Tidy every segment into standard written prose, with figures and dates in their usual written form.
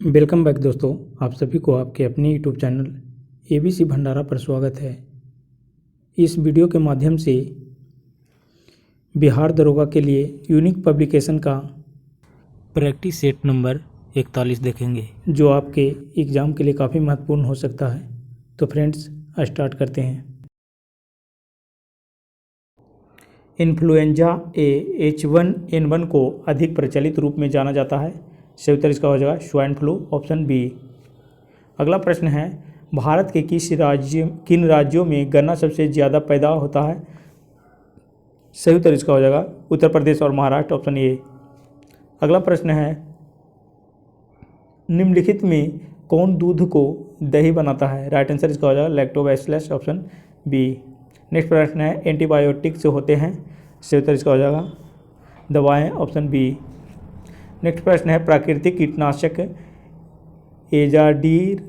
Welcome back दोस्तों, आप सभी को आपके अपने यूट्यूब चैनल एबीसी भंडारा पर स्वागत है। इस वीडियो के माध्यम से बिहार दरोगा के लिए यूनिक पब्लिकेशन का प्रैक्टिस सेट नंबर 41 देखेंगे, जो आपके एग्ज़ाम के लिए काफ़ी महत्वपूर्ण हो सकता है। तो फ्रेंड्स, स्टार्ट करते हैं। इन्फ्लुएंजा ए H1N1 को अधिक प्रचलित रूप में जाना जाता है। सही उत्तर इसका हो जाएगा स्वाइन फ्लू, ऑप्शन बी। अगला प्रश्न है, भारत के किन राज्यों में गन्ना सबसे ज़्यादा पैदा होता है? सही उत्तर इसका हो जाएगा उत्तर प्रदेश और महाराष्ट्र, ऑप्शन ए। अगला प्रश्न है, निम्नलिखित में कौन दूध को दही बनाता है? राइट आंसर इसका हो जाएगा लैक्टोबैसिलस, ऑप्शन बी। नेक्स्ट प्रश्न है, एंटीबायोटिक्स होते हैं? सही उत्तर इसका हो जाएगा दवाएं, ऑप्शन बी। नेक्स्ट प्रश्न है, प्राकृतिक कीटनाशक एजाडीर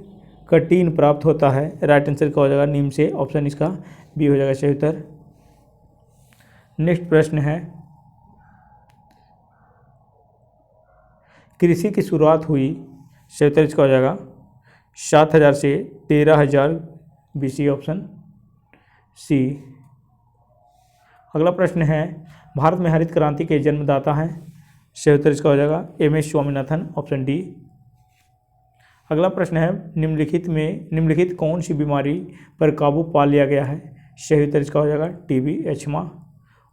कटीन प्राप्त होता है? राइट आंसर का हो जाएगा नीम से, ऑप्शन इसका बी हो जाएगा सही उत्तर। नेक्स्ट प्रश्न है, कृषि की शुरुआत हुई? सही उत्तर इसका हो जाएगा 7000 से 13000 BC, ऑप्शन सी। अगला प्रश्न है, भारत में हरित क्रांति के जन्मदाता हैं? सही उत्तर इसका हो जाएगा MS स्वामीनाथन, ऑप्शन डी। अगला प्रश्न है, निम्नलिखित कौन सी बीमारी पर काबू पा लिया गया है? सही उत्तर इसका हो जाएगा TB, एचमा,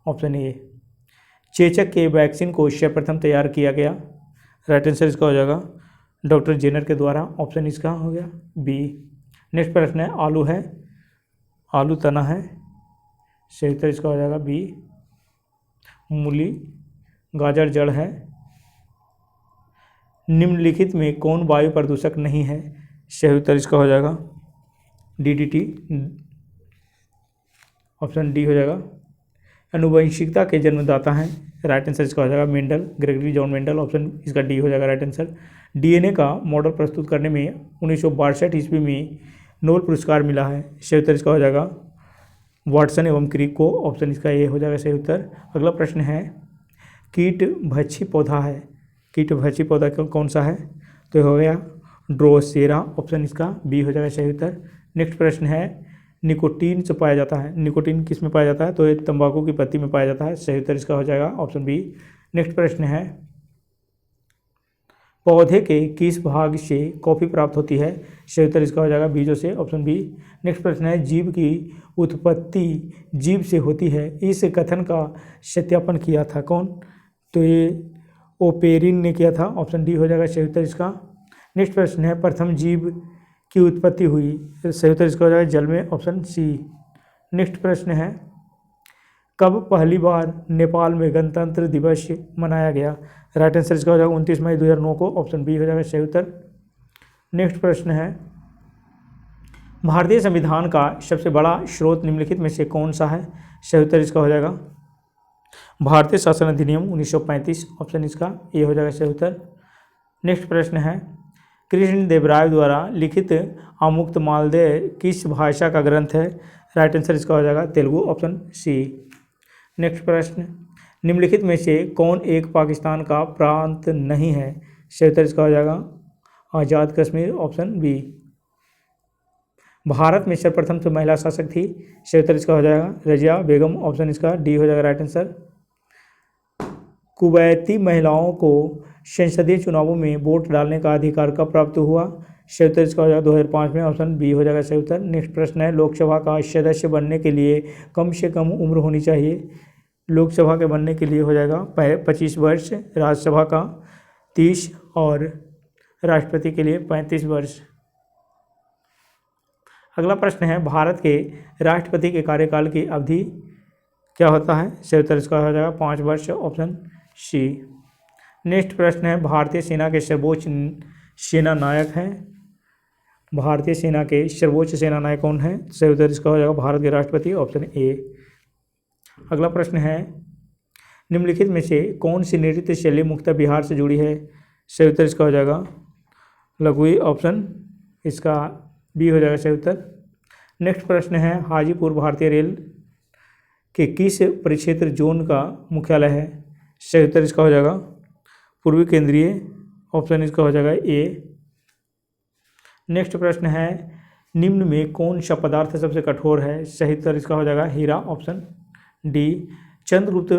ऑप्शन ए। चेचक के वैक्सीन को सर्वप्रथम तैयार किया गया? राइट आंसर इसका हो जाएगा डॉक्टर जेनर के द्वारा, ऑप्शन इसका हो गया बी। नेक्स्ट प्रश्न है, आलू तना है? सही उत्तर इसका हो जाएगा बी। मूली गाजर जड़ है? निम्नलिखित में कौन वायु प्रदूषक नहीं है? सही उत्तर इसका हो जाएगा DDT, ऑप्शन डी हो जाएगा। आनुवंशिकता के जन्मदाता हैं? राइट आंसर इसका हो जाएगा Mendel, Gregory John Mendel, option इसका डी हो जाएगा राइट आंसर। DNA का मॉडल प्रस्तुत करने में 1962 ईस्वी में नोबेल पुरस्कार मिला है? सही उत्तर इसका हो जाएगा वाटसन एवं क्रिक को, ऑप्शन इसका ए हो जाएगा सही उत्तर। अगला प्रश्न है, कीट भक्षी पौधा है? कीट भक्षी पौधा कौन सा है? तो हो गया ड्रोसेरा, ऑप्शन इसका बी हो जाएगा सही उत्तर। नेक्स्ट प्रश्न है, निकोटीन से पाया जाता है? निकोटीन किस में पाया जाता है? तो ये तंबाकू की पत्ती में पाया जाता है। सही उत्तर इसका हो जाएगा ऑप्शन बी। नेक्स्ट प्रश्न है, पौधे के किस भाग से कॉफी प्राप्त होती है? सही उत्तर इसका हो जाएगा बीजों से, ऑप्शन बी। नेक्स्ट प्रश्न है, जीव की उत्पत्ति जीव से होती है, इस कथन का सत्यापन किया था कौन? तो ये ओपेरिन ने किया था, ऑप्शन डी हो जाएगा सही उत्तर इसका। नेक्स्ट प्रश्न है, प्रथम जीव की उत्पत्ति हुई? सही उत्तर इसका हो जाएगा जल में, ऑप्शन सी। नेक्स्ट प्रश्न है, कब पहली बार नेपाल में गणतंत्र दिवस मनाया गया? राइट आंसर इसका हो जाएगा 29 मई 2009 को, ऑप्शन बी हो जाएगा सही उत्तर। नेक्स्ट प्रश्न है, भारतीय संविधान का सबसे बड़ा स्रोत निम्नलिखित में से कौन सा है? सही उत्तर इसका हो जाएगा भारतीय शासन अधिनियम 1935, ऑप्शन इसका ए हो जाएगा सही उत्तर। नेक्स्ट प्रश्न है, कृष्ण देव राय द्वारा लिखित आमुक्त मालदेय किस भाषा का ग्रंथ है? राइट आंसर इसका हो जाएगा तेलुगु, ऑप्शन सी। नेक्स्ट प्रश्न, निम्नलिखित में से कौन एक पाकिस्तान का प्रांत नहीं है? सही उत्तर इसका हो जाएगा आज़ाद कश्मीर, ऑप्शन बी। भारत में सर्वप्रथम से महिला शासक थी? सही उत्तर इसका हो जाएगा रजिया बेगम, ऑप्शन इसका डी हो जाएगा राइट आंसर। कुवैती महिलाओं को संसदीय चुनावों में वोट डालने का अधिकार कब प्राप्त हुआ? सही उत्तर इसका हो जाएगा 2005 में, ऑप्शन बी हो जाएगा सही उत्तर। नेक्स्ट प्रश्न है, लोकसभा का सदस्य बनने के लिए कम से कम उम्र होनी चाहिए? लोकसभा के बनने के लिए हो जाएगा 25 वर्ष, राज्यसभा का 30 और राष्ट्रपति के लिए 35 वर्ष। अगला प्रश्न है, भारत के राष्ट्रपति के कार्यकाल की अवधि क्या होता है? सही उत्तर इसका हो जाएगा 5 वर्ष, ऑप्शन सी। नेक्स्ट प्रश्न है, भारतीय सेना के सर्वोच्च सेना नायक हैं? भारतीय सेना के सर्वोच्च सेना नायक कौन है? सही उत्तर इसका हो जाएगा भारत के राष्ट्रपति, ऑप्शन ए। अगला प्रश्न है, निम्नलिखित में से कौन सी नृत्य शैली मुख्यतः बिहार से जुड़ी है? सही उत्तर इसका हो जाएगा लघुई, ऑप्शन इसका बी हो जाएगा सही उत्तर। नेक्स्ट प्रश्न है, हाजीपुर भारतीय रेल के किस परिक्षेत्र जोन का मुख्यालय है? सही उत्तर इसका हो जाएगा पूर्वी केंद्रीय, ऑप्शन इसका हो जाएगा ए। नेक्स्ट प्रश्न है, निम्न में कौन सा पदार्थ सबसे कठोर है? सही उत्तर इसका हो जाएगा हीरा, ऑप्शन डी। चंद्रगुप्त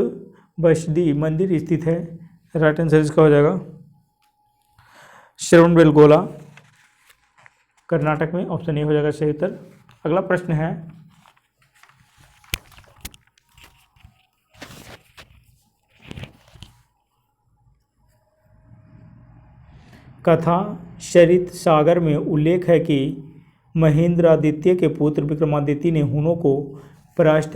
बसदी मंदिर स्थित है? राइट आंसर इसका हो जाएगा श्रवणबेलगोला, कर्नाटक में, ऑप्शन ए हो जाएगा सही उत्तर। अगला प्रश्न है, कथा चरित सागर में उल्लेख है कि महेंद्रादित्य के पुत्र विक्रमादित्य ने हुनों को परास्त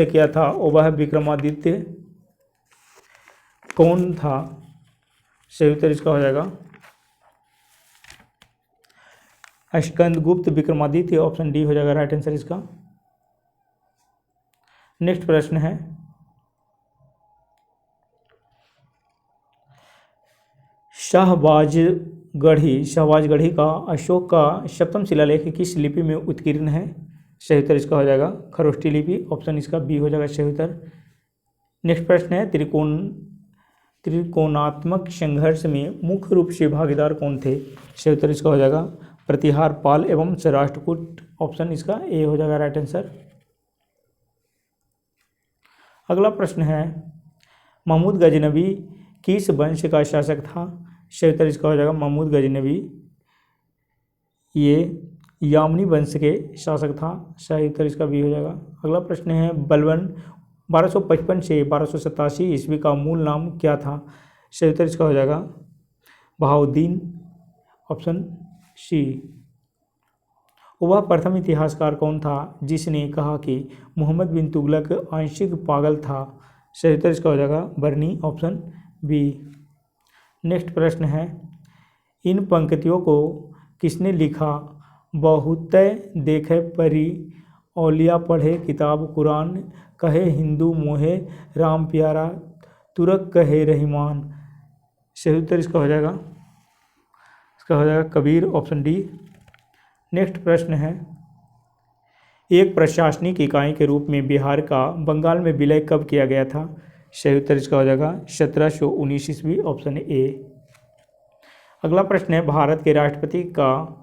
किया था, और वह विक्रमादित्य कौन था? सही उत्तर इसका हो जाएगा स्कंदगुप्त विक्रमादित्य, ऑप्शन डी हो जाएगा राइट आंसर इसका। नेक्स्ट प्रश्न है, शाहबाजगढ़ी का अशोक का सप्तम शिलालेख किस लिपि में उत्कीर्ण है? सही उत्तर इसका हो जाएगा खरोष्ठी लिपि, ऑप्शन इसका बी हो जाएगा सही उत्तर। नेक्स्ट प्रश्न है, त्रिकोणात्मक संघर्ष में मुख्य रूप से भागीदार कौन थे? सही उत्तर इसका हो जाएगा प्रतिहार पाल एवं राष्ट्रकूट, ऑप्शन इसका ए हो जाएगा राइट आंसर। अगला प्रश्न है, महमूद गजनवी किस वंश का शासक था? सही उत्तर इसका हो जाएगा महमूद गजनवी ये यामनी वंश के शासक था, सही उत्तर इसका बी हो जाएगा। अगला प्रश्न है, बलबन 1255 से 1287 ईस्वी का मूल नाम क्या था? सही उत्तर इसका हो जाएगा बहाउद्दीन, ऑप्शन सी। वह प्रथम इतिहासकार कौन था जिसने कहा कि मोहम्मद बिन तुगलक आंशिक पागल था? सही उत्तर इसका हो जाएगा बर्नी, ऑप्शन बी। नेक्स्ट प्रश्न है, इन पंक्तियों को किसने लिखा? बहुतय देखे परी, औलिया पढ़े किताब कुरान, कहे हिंदू मोहे राम प्यारा, तुरक कहे रहीमान। सही उत्तर इसका हो जाएगा कबीर, ऑप्शन डी। नेक्स्ट प्रश्न है, एक प्रशासनिक इकाई के रूप में बिहार का बंगाल में विलय कब किया गया था? सही उत्तर इसका हो जाएगा 1719 ईस्वी, ऑप्शन ए। अगला प्रश्न है, भारत के राष्ट्रपति का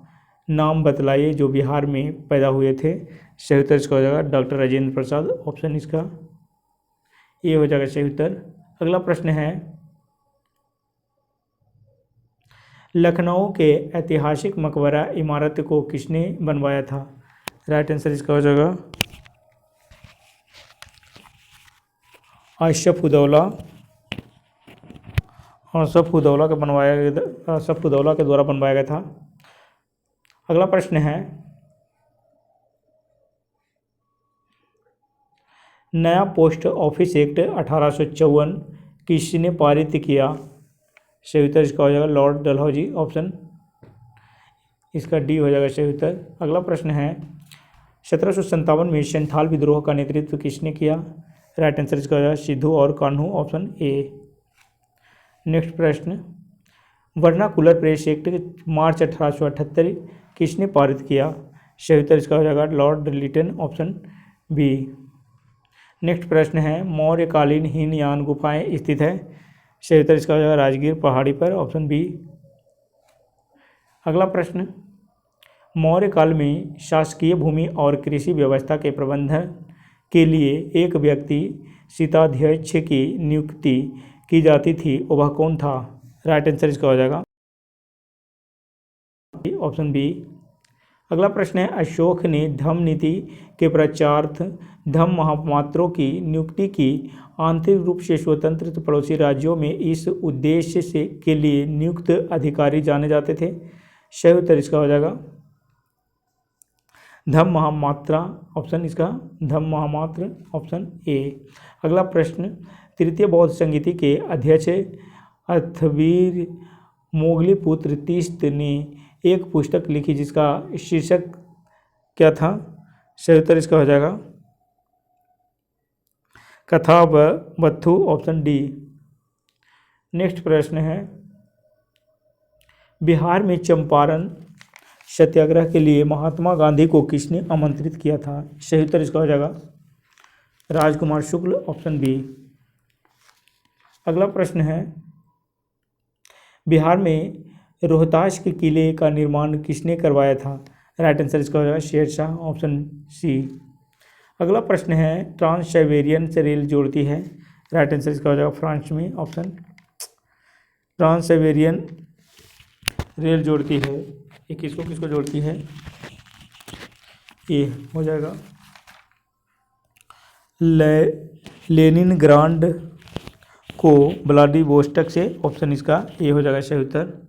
नाम बतलाइए जो बिहार में पैदा हुए थे? सही उत्तर इसका हो जाएगा डॉक्टर राजेंद्र प्रसाद, ऑप्शन इसका ए हो जाएगा सही उत्तर। अगला प्रश्न है, लखनऊ के ऐतिहासिक मकबरा इमारत को किसने बनवाया था? राइट आंसर इसका हो जाएगा सफउदौला के द्वारा बनवाया गया था। अगला प्रश्न है, नया पोस्ट ऑफिस एक्ट 1854 किसने पारित किया? सही उत्तर इसका हो जाएगा लॉर्ड डलहौजी, ऑप्शन इसका डी हो जाएगा सही उत्तर। अगला प्रश्न है, 1757 में संथाल विद्रोह का नेतृत्व किसने किया? राइट आंसर इसका हो जाएगा सिद्धू और कान्हू, ऑप्शन ए। नेक्स्ट प्रश्न, वर्नाकुलर प्रेस एक्ट मार्च 1878 किसने पारित किया? सही उत्तर इसका हो जाएगा Lord Lytton, option B. Next प्रश्न है, मौर्यकालीन हीनयान गुफाएं स्थित है? सही उत्तर इसका हो जाएगा राजगीर पहाड़ी पर, ऑप्शन बी। अगला प्रश्न, मौर्य काल में शासकीय भूमि और कृषि व्यवस्था के प्रबंधन के लिए एक व्यक्ति शीताध्यक्ष की नियुक्ति की जाती थी, वह कौन था? राइट आंसर इसका हो जाएगा ऑप्शन बी। अगला प्रश्न है, अशोक ने धम्म नीति के प्रचारार्थ धम्म महापात्रों की नियुक्ति की। आंतरिक रूप से स्वतंत्र पड़ोसी राज्यों में इस उद्देश्य से के लिए नियुक्त अधिकारी जाने जाते थे। सही उत्तर इसका हो जाएगा धम्म महामात्रा, ऑप्शन इसका धम्म महामात्र, ऑप्शन ए। अगला प्रश्न, तृतीय बौद्ध संगीति के अध्यक्ष अथवीर मोगलीपुत्र तीस्त ने एक पुस्तक लिखी जिसका शीर्षक क्या था? सही उत्तर इसका हो जाएगा कथा व बत्थु, ऑप्शन डी। नेक्स्ट प्रश्न है, बिहार में चंपारण सत्याग्रह के लिए महात्मा गांधी को किसने आमंत्रित किया था? सही उत्तर इसका हो जाएगा राजकुमार शुक्ल, ऑप्शन बी। अगला प्रश्न है, बिहार में रोहतास के किले का निर्माण किसने करवाया था? राइट आंसर इसका हो जाएगा शेर शाह, ऑप्शन सी। अगला प्रश्न है, ट्रांस साइबेरियन से रेल जोड़ती है? राइट आंसर इसका हो जाएगा फ्रांस में, ऑप्शन। ट्रांस साइबेरियन रेल जोड़ती है, ये किसको किसको जोड़ती है? ये हो जाएगा लेनिनग्राड को व्लादिवोस्टोक से, ऑप्शन इसका ये हो जाएगा सही उत्तर।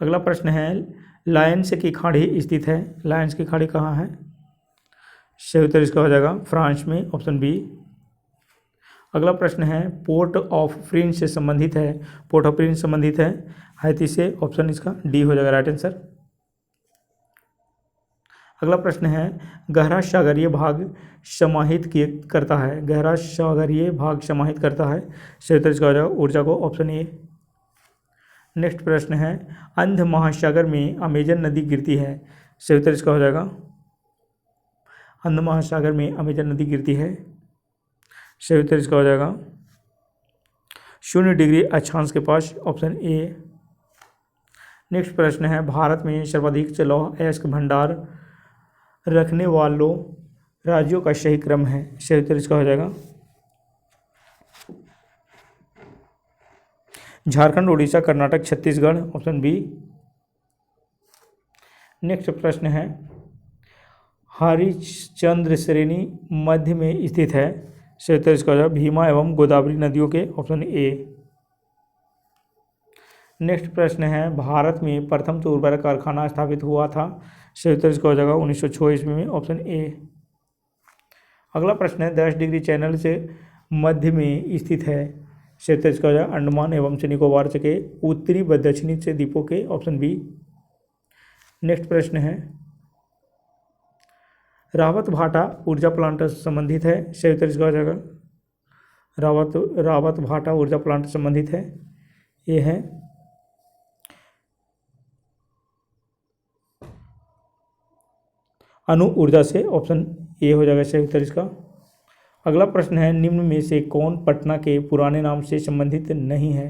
अगला प्रश्न है, लायंस की खाड़ी स्थित है? लायंस की खाड़ी कहाँ है? सही उत्तर इसका हो जाएगा फ्रांस में, ऑप्शन बी। अगला प्रश्न है, पोर्ट ऑफ प्रिंस से संबंधित है? पोर्ट ऑफ प्रिंस संबंधित है हैती से, ऑप्शन इसका डी हो जाएगा राइट आंसर। अगला प्रश्न है, गहरा सागरीय भाग समाहित करता है? गहरा सागरीय भाग समाहित करता है, सही उत्तर इसका हो जाएगा ऊर्जा को, ऑप्शन ए। नेक्स्ट प्रश्न है, अंध महासागर में अमेजन नदी गिरती है? सही उत्तर इसका हो जाएगा अंध महासागर में अमेजन नदी गिरती है, सही उत्तर इसका हो जाएगा 0 डिग्री अक्षांश के पास, ऑप्शन ए। नेक्स्ट प्रश्न है, भारत में सर्वाधिक लौह अयस्क भंडार रखने वालों राज्यों का सही क्रम है? सही उत्तर इसका हो जाएगा Jharkhand, Orissa, Karnataka, Chhattisgarh, option B. Next प्रश्न है, हरिश्चंद्र श्रेणी मध्य में स्थित है? सही उत्तर इसका हो जाएगा भीमा एवं गोदावरी नदियों के, ऑप्शन ए। नेक्स्ट प्रश्न है, भारत में प्रथम तो उर्वरक कारखाना स्थापित हुआ था? सही उत्तर इसका हो जाएगा 1906 ईस्वी में, ऑप्शन ए। अगला प्रश्न है, 10 डिग्री चैनल से मध्य में स्थित है? सही उत्तर इसका हो जाएगा अंडमान एवं निकोबार के उत्तरी व दक्षिणी से द्वीपों के, ऑप्शन बी। नेक्स्ट प्रश्न है, रावत भाटा ऊर्जा प्लांट से संबंधित है? सही उत्तर इसका हो जाएगा रावत भाटा ऊर्जा प्लांट से संबंधित है, ये है अणु ऊर्जा से, ऑप्शन ए हो जाएगा सही उत्तर इसका। अगला प्रश्न है, निम्न में से कौन पटना के पुराने नाम से संबंधित नहीं है?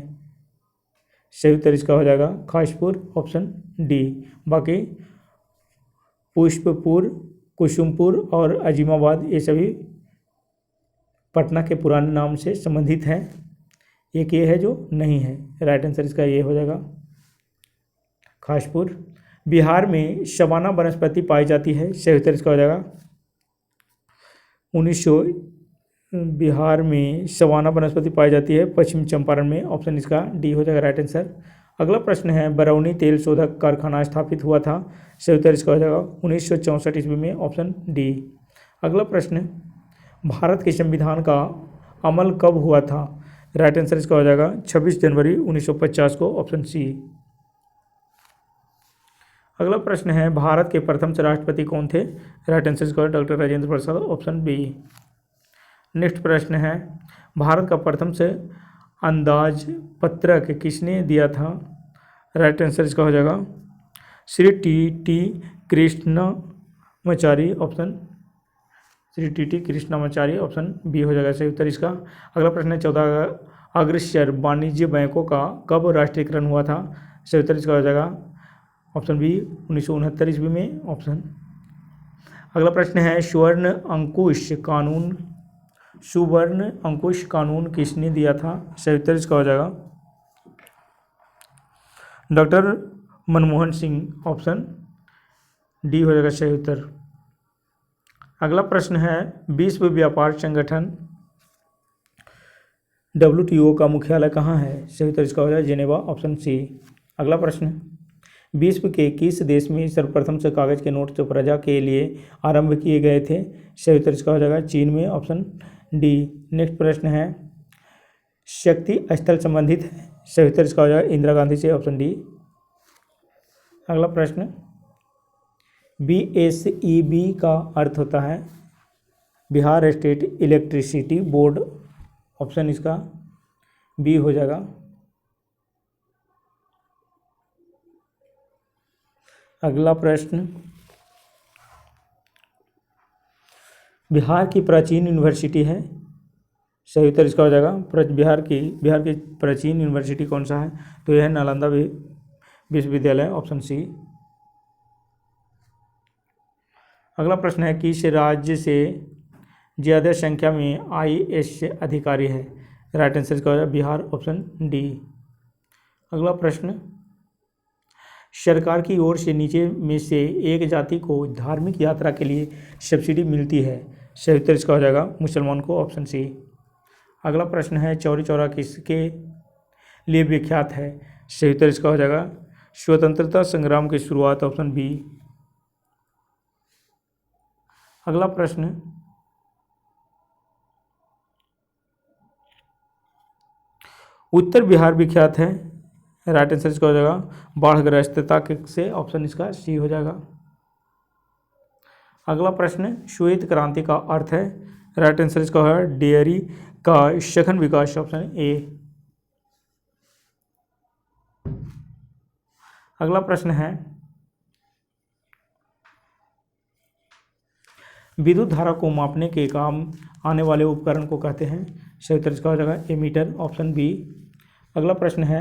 सही उत्तर इसका हो जाएगा खासपुर, ऑप्शन डी। बाकी पुष्पपुर, कुसुमपुर और अजीमाबाद ये सभी पटना के पुराने नाम से संबंधित हैं, एक ये है जो नहीं है, राइट आंसर इसका ये हो जाएगा खासपुर। बिहार में शबाना वनस्पति पाई जाती है? सही उत्तर इसका हो जाएगा 1900। बिहार में शबाना वनस्पति पाई जाती है पश्चिम चंपारण में, ऑप्शन इसका डी हो जाएगा राइट आंसर। अगला प्रश्न है, बरौनी तेल शोधक कारखाना स्थापित हुआ था? सही उत्तर इसका हो जाएगा 1964 ईस्वी में, ऑप्शन डी। अगला प्रश्न, भारत के संविधान का अमल कब हुआ था? राइट आंसर इसका हो जाएगा 26 जनवरी 1950 को, ऑप्शन सी। अगला प्रश्न है, भारत के प्रथम से राष्ट्रपति कौन थे? राइट आंसर इसका doctor Rajendra Prasad, option B. Next प्रश्न है, भारत का प्रथम से अंदाज पत्रक किसने दिया था? राइट आंसर इसका हो जाएगा Shri T Krishnamachari, option Shri T Krishnamachari, option B हो जाएगा सही उत्तर इसका। अगला प्रश्न है, 14 अग्रसर वाणिज्य बैंकों का कब राष्ट्रीयकरण हुआ था? सही उत्तर इसका हो जाएगा ऑप्शन बी 1969 ईस्वी में, ऑप्शन। अगला प्रश्न है, सुवर्ण अंकुश कानून किसने दिया था? सही उत्तर इसका हो जाएगा doctor Manmohan Singh, option D हो जाएगा सही उत्तर। अगला प्रश्न है, विश्व व्यापार संगठन WTO का मुख्यालय कहाँ है? सही उत्तर इसका हो जाएगा जेनेवा, ऑप्शन सी। अगला प्रश्न, विश्व के किस देश में सर्वप्रथम से कागज के नोट प्रजा के लिए आरंभ किए गए थे? सही उत्तर इसका हो जाएगा चीन में, ऑप्शन डी। नेक्स्ट प्रश्न है, शक्ति स्थल संबंधित है? सही उत्तर इसका हो जाएगा इंदिरा गांधी से, ऑप्शन डी। अगला प्रश्न, BSEB का अर्थ होता है Bihar state electricity board, option इसका बी हो जाएगा। अगला प्रश्न, बिहार की प्राचीन यूनिवर्सिटी है? सही उत्तर इसका हो जाएगा बिहार की प्राचीन यूनिवर्सिटी कौन सा है, तो यह है नालंदा विश्वविद्यालय, ऑप्शन सी। अगला प्रश्न है, किस राज्य से ज़्यादा संख्या में IAS अधिकारी है, राइट आंसर इसका हो जाएगा बिहार, ऑप्शन डी। अगला प्रश्न, सरकार की ओर से नीचे में से एक जाति को धार्मिक यात्रा के लिए सब्सिडी मिलती है, सही उत्तर इसका हो जाएगा मुसलमान को, ऑप्शन सी। अगला प्रश्न है, चौरी चौरा किसके लिए विख्यात है, सही उत्तर इसका हो जाएगा स्वतंत्रता संग्राम की शुरुआत, ऑप्शन बी। अगला प्रश्न, उत्तर बिहार विख्यात है, राइट आंसर इसका हो जाएगा बाढ़ग्रस्तता से, ऑप्शन इसका सी हो जाएगा। अगला प्रश्न, श्वेत क्रांति का अर्थ है, राइट आंसर इसका है डेयरी का सघन विकास, ऑप्शन ए। अगला प्रश्न है, विद्युत धारा को मापने के काम आने वाले उपकरण को कहते हैं, सही उत्तर इसका हो जाएगा एमीटर, ऑप्शन बी। अगला प्रश्न है,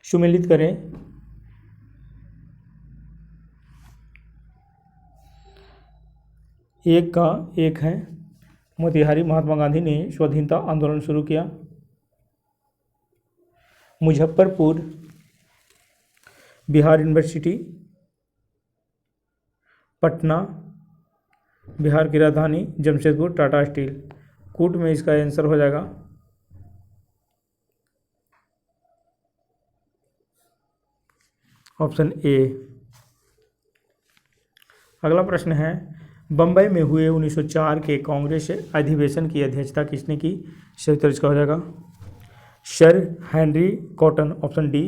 सुमेलित करें, एक का एक है, मोतिहारी महात्मा गांधी ने स्वाधीनता आंदोलन शुरू किया, मुजफ्फरपुर बिहार यूनिवर्सिटी, पटना बिहार की राजधानी, जमशेदपुर टाटा स्टील, कूट में इसका आंसर हो जाएगा ऑप्शन ए। अगला प्रश्न है, बम्बई में हुए 1904 के कांग्रेस अधिवेशन की अध्यक्षता किसने की, सही उत्तर इसका हो जाएगा sir Henry cotton, option D.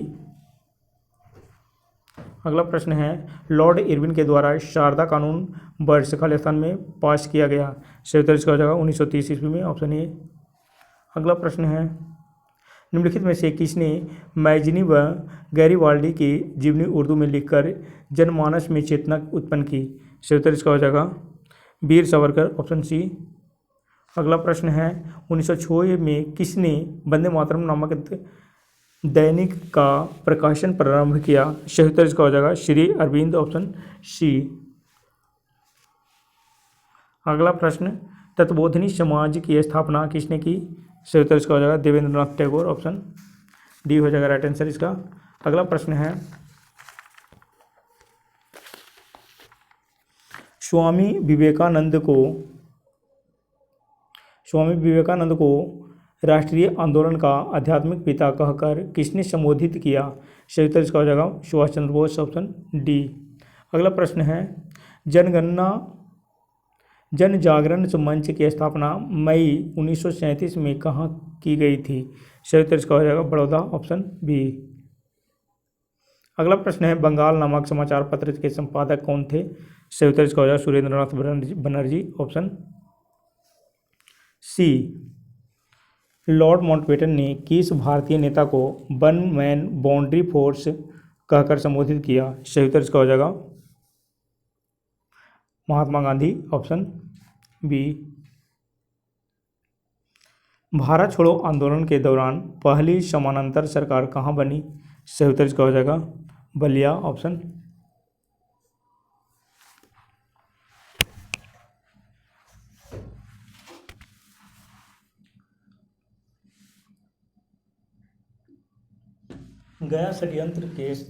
अगला प्रश्न है, लॉर्ड इरविन के द्वारा शारदा कानून वर्ष खालिस्तान में पास किया गया, सही उत्तर इसका हो जाएगा 1930 ईस्वी में, ऑप्शन ए। अगला प्रश्न है, निम्नलिखित में से किसने मैजनी व गैरीवाल्डी की जीवनी उर्दू में लिखकर जनमानस में चेतना उत्पन्न की, सही उत्तर इसका हो जाएगा वीर सावरकर, ऑप्शन सी। अगला प्रश्न है, 1906 में किसने वंदे मातरम नामक दैनिक का प्रकाशन प्रारंभ किया, सही उत्तर इसका हो जाएगा श्री अरविंद, ऑप्शन सी। अगला प्रश्न, तत्वबोधिनी समाज की स्थापना किसने की, सही उत्तर इसका हो जाएगा देवेंद्रनाथ टैगोर, ऑप्शन डी हो जाएगा राइट आंसर इसका। अगला प्रश्न है, स्वामी विवेकानंद को राष्ट्रीय आंदोलन का आध्यात्मिक पिता कहकर किसने संबोधित किया, सही उत्तर इसका हो जाएगा सुभाष चंद्र बोस, ऑप्शन डी। अगला प्रश्न है, जन जागरण मंच की स्थापना मई 1937 में कहाँ की गई थी, सही उत्तर इसका हो जाएगा बड़ौदा, ऑप्शन बी। अगला प्रश्न है, बंगाल नामक समाचार पत्र के संपादक कौन थे, सही उत्तर इसका हो जाएगा Surendranath Banerjee, option C. Lord Mountbatten ने किस भारतीय नेता को वन मैन बाउंड्री फोर्स कहकर संबोधित किया, सही उत्तर इसका हो जाएगा महात्मा गांधी, ऑप्शन बी। भारत छोड़ो आंदोलन के दौरान पहली समानांतर सरकार कहाँ बनी, सही उत्तर इसका हो जाएगा बलिया, ऑप्शन। गया षड्यंत्र केस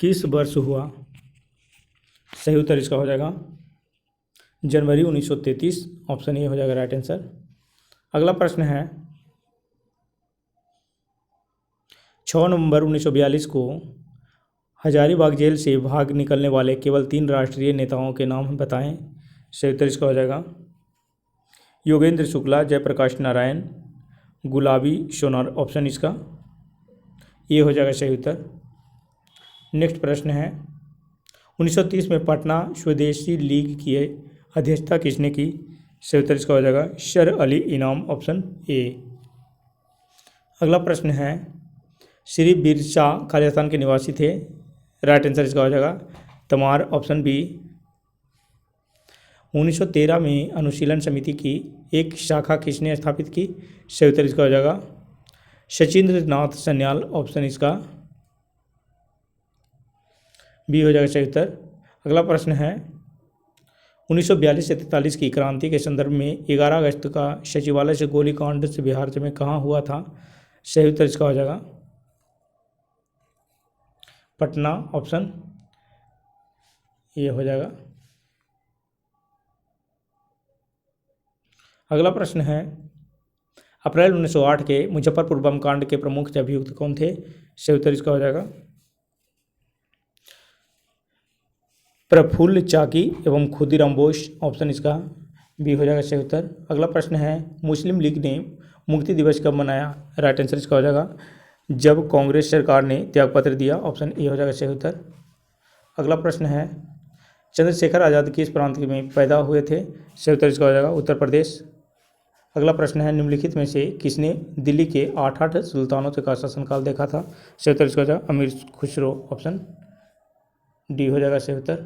किस वर्ष हुआ, सही उत्तर इसका हो जाएगा जनवरी 1933, ऑप्शन ए हो जाएगा राइट आंसर। अगला प्रश्न है, 6 नवंबर 1942 को हजारीबाग जेल से भाग निकलने वाले केवल 3 राष्ट्रीय नेताओं के नाम बताएं, सही उत्तर इसका हो जाएगा योगेंद्र शुक्ला, जयप्रकाश नारायण, गुलाबी सोनार, ऑप्शन इसका ये हो जाएगा सही उत्तर। नेक्स्ट प्रश्न है, 1930 में पटना स्वदेशी लीग की अध्यक्षता किसने की, सही उत्तर इसका हो जाएगा सर अली इनाम, ऑप्शन ए। अगला प्रश्न है, श्री बिरसा खालिस्तान के निवासी थे, राइट आंसर इसका हो जाएगा तमार, ऑप्शन बी। 1913 में अनुशीलन समिति की एक शाखा किसने स्थापित की? सही उत्तर इसका हो जाएगा सचिंद्र नाथ सन्याल। ऑप्शन इसका बी हो जाएगा सही उत्तर। अगला प्रश्न है 1942 से 43 की क्रांति के संदर्भ में 11 अगस्त का सचिवालय से गोलीकांड से बिहार में कहाँ हुआ था? सही उत्तर इसका हो जाएगा पटना। ऑप्शन ये हो जाएगा। अगला प्रश्न है अप्रैल 1908 के मुजफ्फरपुर बम कांड के प्रमुख अभियुक्त कौन थे? सही उत्तर इसका हो जाएगा प्रफुल्ल चाकी एवं खुदीराम बोस। ऑप्शन इसका बी हो जाएगा सही उत्तर। अगला प्रश्न है मुस्लिम लीग ने मुक्ति दिवस कब मनाया? राइट आंसर इसका हो जाएगा जब कांग्रेस सरकार ने त्यागपत्र दिया। ऑप्शन ए हो जाएगा सही उत्तर। अगला प्रश्न है चंद्रशेखर आज़ाद किस प्रांत में पैदा हुए थे? सही उत्तर इसका हो जाएगा उत्तर प्रदेश। अगला प्रश्न है निम्नलिखित में से किसने दिल्ली के 8 सुल्तानों का शासनकाल देखा था? सही उत्तर इसका हो जाएगा अमीर खुसरो। ऑप्शन डी हो जाएगा सही उत्तर।